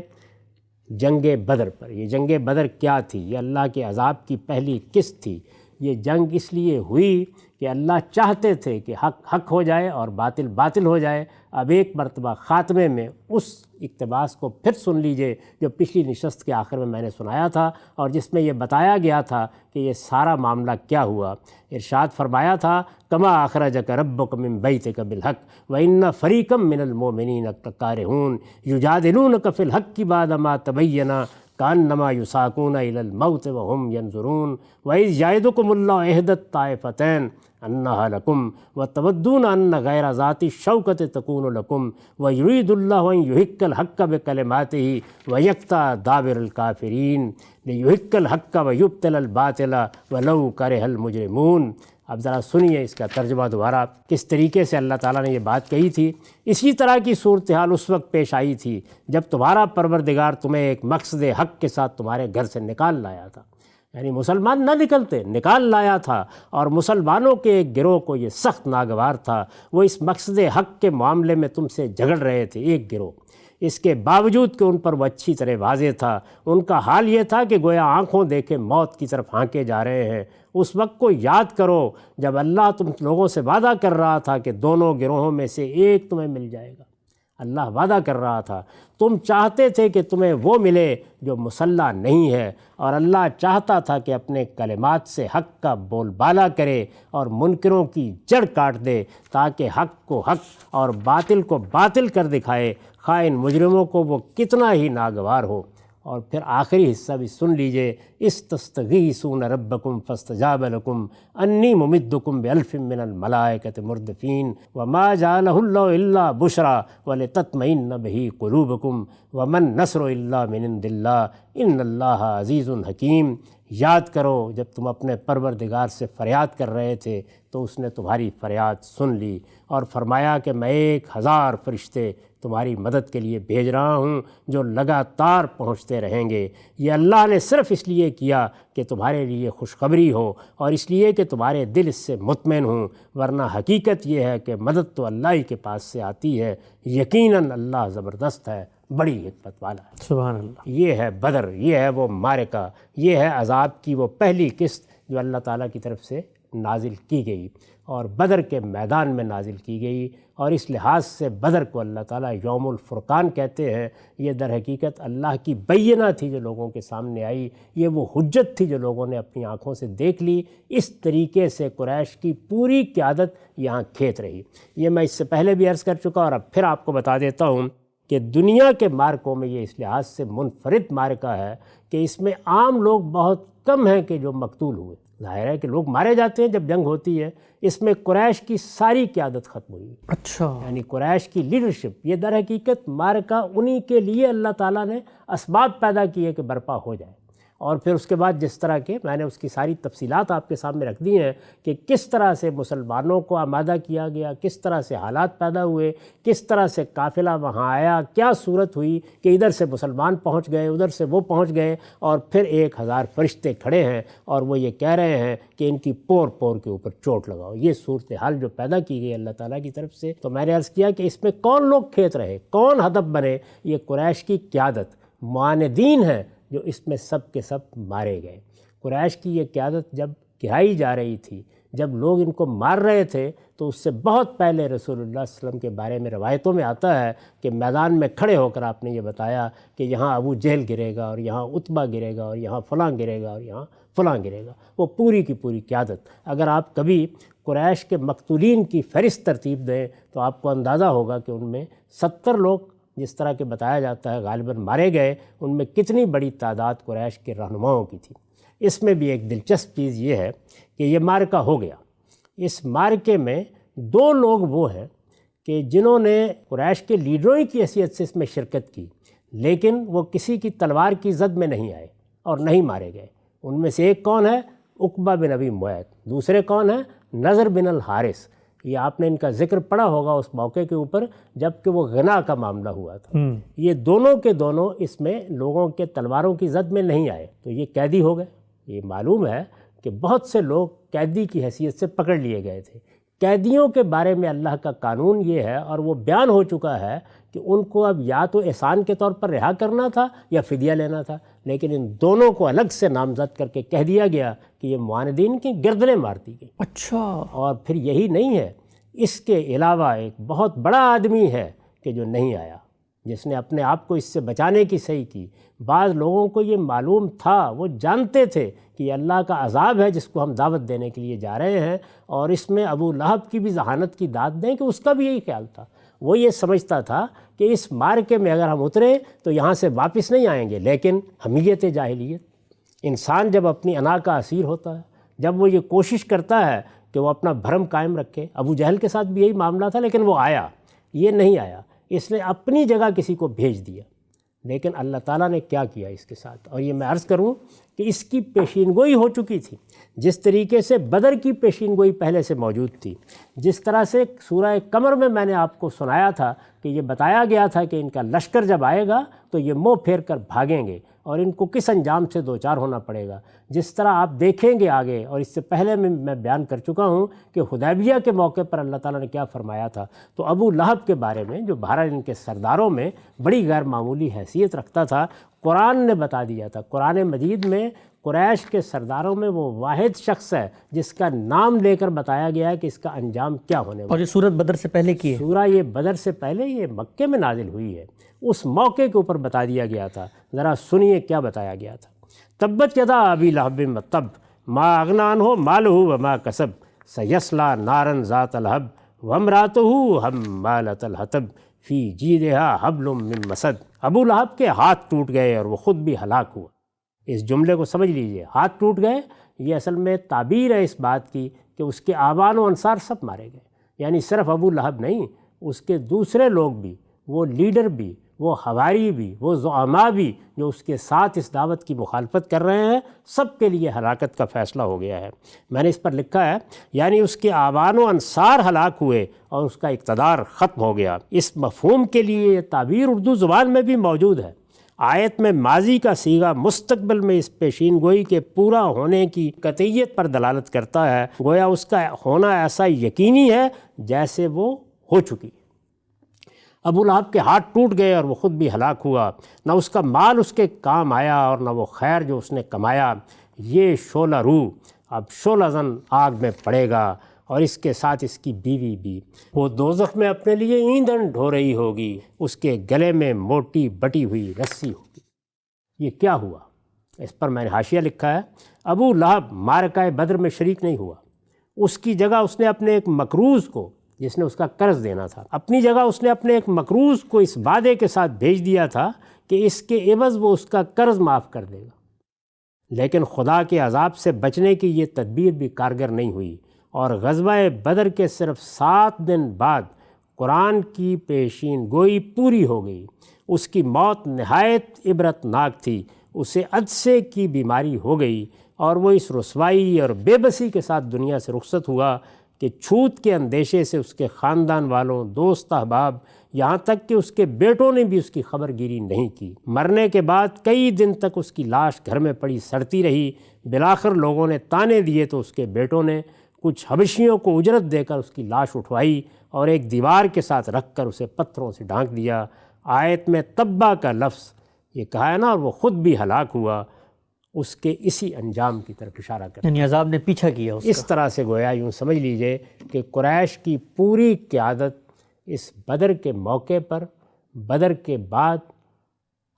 جنگ بدر پر۔ یہ جنگ بدر کیا تھی؟ یہ اللہ کے عذاب کی پہلی قسط تھی۔ یہ جنگ اس لیے ہوئی کہ اللہ چاہتے تھے کہ حق حق ہو جائے اور باطل باطل ہو جائے۔ اب ایک مرتبہ خاتمے میں اس اقتباس کو پھر سن لیجئے جو پچھلی نشست کے آخر میں میں نے سنایا تھا اور جس میں یہ بتایا گیا تھا کہ یہ سارا معاملہ کیا ہوا۔ ارشاد فرمایا تھا، کما اخرجک ربک من بیتک بالحق وان فریقا من المؤمنین کارہون یجادلونک فی الحق بعد ما تبین کانما یساقون الی الموت وهم ینظرون واذ یعدکم اللہ احدی الطائفتین انہا لکم وتودون ان غیر ذات الشوکۃ تکون لکم ویرید اللہ ان یحق الحق بکلماتہ ویقطع دابر الکافرین لیحق الحق ویبطل الباطل ولو کرہ المجرمون۔ اب ذرا سنیے اس کا ترجمہ دوبارہ، کس طریقے سے اللہ تعالیٰ نے یہ بات کہی تھی۔ اسی طرح کی صورتحال اس وقت پیش آئی تھی جب تمہارا پروردگار تمہیں ایک مقصد حق کے ساتھ تمہارے گھر سے نکال لایا تھا، یعنی مسلمان نہ نکلتے، نکال لایا تھا، اور مسلمانوں کے ایک گروہ کو یہ سخت ناگوار تھا۔ وہ اس مقصد حق کے معاملے میں تم سے جھگڑ رہے تھے، ایک گروہ، اس کے باوجود کہ ان پر وہ اچھی طرح واضح تھا۔ ان کا حال یہ تھا کہ گویا آنکھوں دیکھے موت کی طرف ہانکے جا رہے ہیں۔ اس وقت کو یاد کرو جب اللہ تم لوگوں سے وعدہ کر رہا تھا کہ دونوں گروہوں میں سے ایک تمہیں مل جائے گا۔ اللہ وعدہ کر رہا تھا، تم چاہتے تھے کہ تمہیں وہ ملے جو مسلح نہیں ہے، اور اللہ چاہتا تھا کہ اپنے کلمات سے حق کا بول بالا کرے اور منکروں کی جڑ کاٹ دے، تاکہ حق کو حق اور باطل کو باطل کر دکھائے، خواہ ان مجرموں کو وہ کتنا ہی ناگوار ہو۔ اور پھر آخری حصہ بھی سن لیجئے، استستغیثون ربکم فاستجاب لکم انی ممدکم بالف من الملائکۃ مردفین وما جعلہ اللہ الا بشرا ولتطمئن بہ قلوبکم وما النصر الا من عند اللہ ان اللہ عزیز حکیم۔ یاد کرو جب تم اپنے پروردگار سے فریاد کر رہے تھے تو اس نے تمہاری فریاد سن لی اور فرمایا کہ میں 1000 فرشتے تمہاری مدد کے لیے بھیج رہا ہوں جو لگاتار پہنچتے رہیں گے۔ یہ اللہ نے صرف اس لیے کیا کہ تمہارے لیے خوشخبری ہو اور اس لیے کہ تمہارے دل اس سے مطمئن ہوں، ورنہ حقیقت یہ ہے کہ مدد تو اللہ ہی کے پاس سے آتی ہے۔ یقیناً اللہ زبردست ہے، بڑی حکمت والا ہے۔ سبحان اللہ۔ یہ ہے بدر، یہ ہے وہ معرکہ، یہ ہے عذاب کی وہ پہلی قسط جو اللہ تعالیٰ کی طرف سے نازل کی گئی اور بدر کے میدان میں نازل کی گئی، اور اس لحاظ سے بدر کو اللہ تعالیٰ یوم الفرقان کہتے ہیں۔ یہ در حقیقت اللہ کی بینہ تھی جو لوگوں کے سامنے آئی، یہ وہ حجت تھی جو لوگوں نے اپنی آنکھوں سے دیکھ لی۔ اس طریقے سے قریش کی پوری قیادت یہاں کھیت رہی۔ یہ میں اس سے پہلے بھی عرض کر چکا اور اب پھر آپ کو بتا دیتا ہوں کہ دنیا کے مارکوں میں یہ اس لحاظ سے منفرد مارکہ ہے کہ اس میں عام لوگ بہت کم ہیں کہ جو مقتول ہوئے۔ ظاہر ہے کہ لوگ مارے جاتے ہیں جب جنگ ہوتی ہے، اس میں قریش کی ساری قیادت ختم ہوئی، اچھا، یعنی قریش کی لیڈرشپ۔ یہ در حقیقت مارکہ انہی کے لیے اللہ تعالیٰ نے اسباب پیدا کیے کہ برپا ہو جائے۔ اور پھر اس کے بعد جس طرح کے میں نے اس کی ساری تفصیلات آپ کے سامنے رکھ دی ہیں کہ کس طرح سے مسلمانوں کو آمادہ کیا گیا، کس طرح سے حالات پیدا ہوئے، کس طرح سے قافلہ وہاں آیا، کیا صورت ہوئی کہ ادھر سے مسلمان پہنچ گئے، ادھر سے وہ پہنچ گئے، اور پھر 1000 فرشتے کھڑے ہیں اور وہ یہ کہہ رہے ہیں کہ ان کی پور پور کے اوپر چوٹ لگاؤ۔ یہ صورتحال جو پیدا کی گئی اللہ تعالیٰ کی طرف سے، تو میں نے عرض کیا کہ اس میں کون لوگ کھیت رہے، کون ہدف بنے؟ یہ قریش کی قیادت، معاندین ہیں جو اس میں سب کے سب مارے گئے۔ قریش کی یہ قیادت جب گرائی جا رہی تھی، جب لوگ ان کو مار رہے تھے، تو اس سے بہت پہلے رسول اللہ صلی اللہ علیہ وسلم کے بارے میں روایتوں میں آتا ہے کہ میدان میں کھڑے ہو کر آپ نے یہ بتایا کہ یہاں ابو جہل گرے گا اور یہاں عتبہ گرے گا اور یہاں فلاں گرے گا اور یہاں فلاں گرے گا، وہ پوری کی پوری قیادت۔ اگر آپ کبھی قریش کے مقتولین کی فہرست ترتیب دیں تو آپ کو اندازہ ہوگا کہ ان میں 70 لوگ جس طرح کہ بتایا جاتا ہے غالباً مارے گئے، ان میں کتنی بڑی تعداد قریش کے رہنماؤں کی تھی۔ اس میں بھی ایک دلچسپ چیز یہ ہے کہ یہ معرکہ ہو گیا، اس معرکے میں 2 لوگ وہ ہیں کہ جنہوں نے قریش کے لیڈروں کی حیثیت سے اس میں شرکت کی، لیکن وہ کسی کی تلوار کی زد میں نہیں آئے اور نہیں مارے گئے۔ ان میں سے ایک کون ہے؟ عقبہ بن ابی معیط، دوسرے کون ہیں؟ نضر بن الحارث۔ یہ آپ نے ان کا ذکر پڑھا ہوگا اس موقع کے اوپر جب کہ وہ غنا کا معاملہ ہوا تھا۔ یہ دونوں کے دونوں اس میں لوگوں کے تلواروں کی زد میں نہیں آئے، تو یہ قیدی ہو گئے۔ یہ معلوم ہے کہ بہت سے لوگ قیدی کی حیثیت سے پکڑ لیے گئے تھے۔ قیدیوں کے بارے میں اللہ کا قانون یہ ہے اور وہ بیان ہو چکا ہے کہ ان کو اب یا تو احسان کے طور پر رہا کرنا تھا یا فدیہ لینا تھا، لیکن ان دونوں کو الگ سے نامزد کر کے کہہ دیا گیا کہ یہ معاندین کی گردنیں مار دی گئی۔ اچھا، اور پھر یہی نہیں ہے، اس کے علاوہ ایک بہت بڑا آدمی ہے کہ جو نہیں آیا، جس نے اپنے آپ کو اس سے بچانے کی صحیح کی۔ بعض لوگوں کو یہ معلوم تھا، وہ جانتے تھے کہ یہ اللہ کا عذاب ہے جس کو ہم دعوت دینے کے لیے جا رہے ہیں، اور اس میں ابو لہب کی بھی ذہانت کی داد دیں کہ اس کا بھی یہی خیال تھا۔ وہ یہ سمجھتا تھا کہ اس معرکے میں اگر ہم اترے تو یہاں سے واپس نہیں آئیں گے، لیکن حمیت جاہلیت، انسان جب اپنی انا کا اسیر ہوتا ہے، جب وہ یہ کوشش کرتا ہے کہ وہ اپنا بھرم قائم رکھے۔ ابو جہل کے ساتھ بھی یہی معاملہ تھا، لیکن وہ آیا، یہ نہیں آیا، اس نے اپنی جگہ کسی کو بھیج دیا۔ لیکن اللہ تعالیٰ نے کیا کیا اس کے ساتھ، اور یہ میں عرض کروں کہ اس کی پیشین گوئی ہو چکی تھی۔ جس طریقے سے بدر کی پیشین گوئی پہلے سے موجود تھی، جس طرح سے سورہ قمر میں نے آپ کو سنایا تھا کہ یہ بتایا گیا تھا کہ ان کا لشکر جب آئے گا تو یہ منہ پھیر کر بھاگیں گے اور ان کو کس انجام سے دوچار ہونا پڑے گا۔ جس طرح آپ دیکھیں گے آگے، اور اس سے پہلے میں بیان کر چکا ہوں کہ حدیبیہ کے موقع پر اللہ تعالیٰ نے کیا فرمایا تھا۔ تو ابو لہب کے بارے میں، جو بہرحال ان کے سرداروں میں بڑی غیر معمولی حیثیت رکھتا تھا، قرآن نے بتا دیا تھا۔ قرآن مجید میں قریش کے سرداروں میں وہ واحد شخص ہے جس کا نام لے کر بتایا گیا ہے کہ اس کا انجام کیا ہونے والا ہے۔ اور یہ سورت بدر سے پہلے کی ہے؟ سورہ یہ بدر سے پہلے، یہ مکے میں نازل ہوئی ہے، اس موقع کے اوپر بتا دیا گیا تھا۔ ذرا سنیے کیا بتایا گیا تھا۔ تبت یدا ابی لہب وتب ما اغنی عنہ مالہ وما کسب سیصلی نارا ذات لہب وامرأتہ حمالۃ الحطب فی جیدہا حبل من مسد۔ ابو لہب کے ہاتھ ٹوٹ گئے اور وہ خود بھی ہلاک ہوا۔ اس جملے کو سمجھ لیجئے، ہاتھ ٹوٹ گئے، یہ اصل میں تعبیر ہے اس بات کی کہ اس کے آبان و انصار سب مارے گئے، یعنی صرف ابو لہب نہیں، اس کے دوسرے لوگ بھی، وہ لیڈر بھی، وہ حواری بھی، وہ زعماء بھی جو اس کے ساتھ اس دعوت کی مخالفت کر رہے ہیں، سب کے لیے ہلاکت کا فیصلہ ہو گیا ہے۔ میں نے اس پر لکھا ہے یعنی اس کے آبان و انصار ہلاک ہوئے اور اس کا اقتدار ختم ہو گیا۔ اس مفہوم کے لیے یہ تعبیر اردو زبان میں بھی موجود ہے۔ آیت میں ماضی کا صیغہ مستقبل میں اس پیشین گوئی کے پورا ہونے کی قطعیت پر دلالت کرتا ہے، گویا اس کا ہونا ایسا یقینی ہے جیسے وہ ہو چکی ہے۔ ابو لہب کے ہاتھ ٹوٹ گئے اور وہ خود بھی ہلاک ہوا، نہ اس کا مال اس کے کام آیا اور نہ وہ خیر جو اس نے کمایا۔ یہ شعلہ روح اب شعلہ زن آگ میں پڑے گا اور اس کے ساتھ اس کی بیوی بھی، وہ دوزخ میں اپنے لیے ایندھن ڈھو رہی ہوگی، اس کے گلے میں موٹی بٹی ہوئی رسی ہوگی۔ یہ کیا ہوا؟ اس پر میں نے حاشیہ لکھا ہے، ابو لہب معرکہ بدر میں شریک نہیں ہوا، اس کی جگہ اس نے اپنے ایک مقروض کو، جس نے اس کا قرض دینا تھا، اپنی جگہ اس نے اپنے ایک مقروض کو اس وعدے کے ساتھ بھیج دیا تھا کہ اس کے عوض وہ اس کا قرض معاف کر دے گا۔ لیکن خدا کے عذاب سے بچنے کی یہ تدبیر بھی کارگر نہیں ہوئی، اور غزوہ بدر کے صرف 7 دن بعد قرآن کی پیشین گوئی پوری ہو گئی۔ اس کی موت نہایت عبرت ناک تھی، اسے عدسے کی بیماری ہو گئی اور وہ اس رسوائی اور بے بسی کے ساتھ دنیا سے رخصت ہوا کہ چھوت کے اندیشے سے اس کے خاندان والوں، دوست احباب، یہاں تک کہ اس کے بیٹوں نے بھی اس کی خبر گیری نہیں کی۔ مرنے کے بعد کئی دن تک اس کی لاش گھر میں پڑی سڑتی رہی۔ بالآخر لوگوں نے تانے دیے تو اس کے بیٹوں نے کچھ حبشیوں کو اجرت دے کر اس کی لاش اٹھوائی اور ایک دیوار کے ساتھ رکھ کر اسے پتھروں سے ڈھانک دیا۔ آیت میں تبا کا لفظ یہ کہا ہے نا، اور وہ خود بھی ہلاک ہوا، اس کے اسی انجام کی طرف اشارہ کرتا ہے، یعنی عذاب نے پیچھا کیا اس اس طرح سے گویا یوں سمجھ لیجئے کہ قریش کی پوری قیادت اس بدر کے موقع پر، بدر کے بعد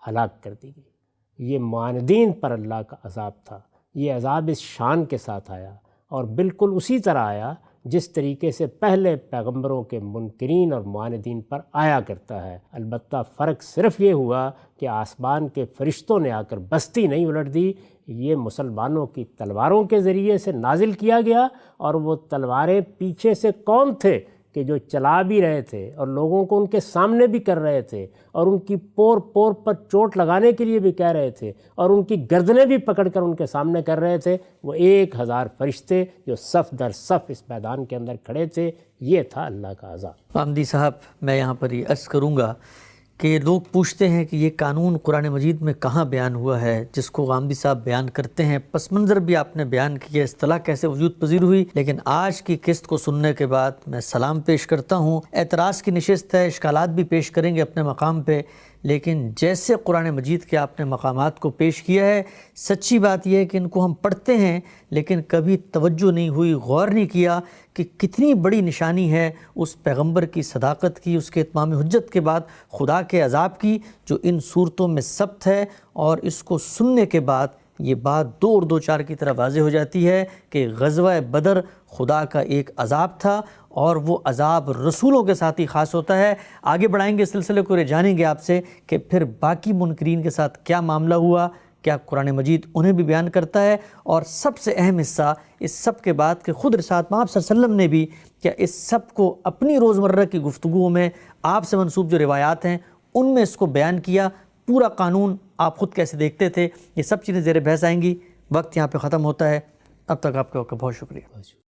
ہلاک کر دی گئی۔ یہ معاندین پر اللہ کا عذاب تھا، یہ عذاب اس شان کے ساتھ آیا اور بالکل اسی طرح آیا جس طریقے سے پہلے پیغمبروں کے منکرین اور معاندین پر آیا کرتا ہے۔ البتہ فرق صرف یہ ہوا کہ آسمان کے فرشتوں نے آ کر بستی نہیں الٹ دی، یہ مسلمانوں کی تلواروں کے ذریعے سے نازل کیا گیا، اور وہ تلواریں پیچھے سے کون تھے کہ جو چلا بھی رہے تھے اور لوگوں کو ان کے سامنے بھی کر رہے تھے اور ان کی پور پور پر چوٹ لگانے کے لیے بھی کہہ رہے تھے اور ان کی گردنیں بھی پکڑ کر ان کے سامنے کر رہے تھے، وہ 1000 فرشتے جو صف در صف اس میدان کے اندر کھڑے تھے۔ یہ تھا اللہ کا عذاب۔ غامدی صاحب، میں یہاں پر یہ عرض کروں گا کہ لوگ پوچھتے ہیں کہ یہ قانون قرآن مجید میں کہاں بیان ہوا ہے جس کو غامدی صاحب بیان کرتے ہیں؟ پس منظر بھی آپ نے بیان کیا، اصطلاح کیسے وجود پذیر ہوئی، لیکن آج کی قسط کو سننے کے بعد میں سلام پیش کرتا ہوں۔ اعتراض کی نشست ہے، اشکالات بھی پیش کریں گے اپنے مقام پہ، لیکن جیسے قرآن مجید کے آپ نے مقامات کو پیش کیا ہے، سچی بات یہ ہے کہ ان کو ہم پڑھتے ہیں لیکن کبھی توجہ نہیں ہوئی، غور نہیں کیا کہ کتنی بڑی نشانی ہے اس پیغمبر کی صداقت کی، اس کے اتمام حجت کے بعد خدا کے عذاب کی، جو ان صورتوں میں ثبت ہے۔ اور اس کو سننے کے بعد یہ بات 2 اور 2 4 کی طرح واضح ہو جاتی ہے کہ غزوہ بدر خدا کا ایک عذاب تھا، اور وہ عذاب رسولوں کے ساتھ ہی خاص ہوتا ہے۔ آگے بڑھائیں گے سلسلے کو، جانیں گے آپ سے کہ پھر باقی منکرین کے ساتھ کیا معاملہ ہوا، کیا قرآن مجید انہیں بھی بیان کرتا ہے، اور سب سے اہم حصہ اس سب کے بعد کہ خود رسالت مآب صلی اللہ علیہ وسلم نے بھی کیا اس سب کو اپنی روزمرہ کی گفتگوؤں میں آپ سے منسوب جو روایات ہیں ان میں اس کو بیان کیا۔ پورا قانون آپ خود کیسے دیکھتے تھے، یہ سب چیزیں زیر بحث آئیں گی۔ وقت یہاں پہ ختم ہوتا ہے، اب تک آپ کا بہت شکریہ۔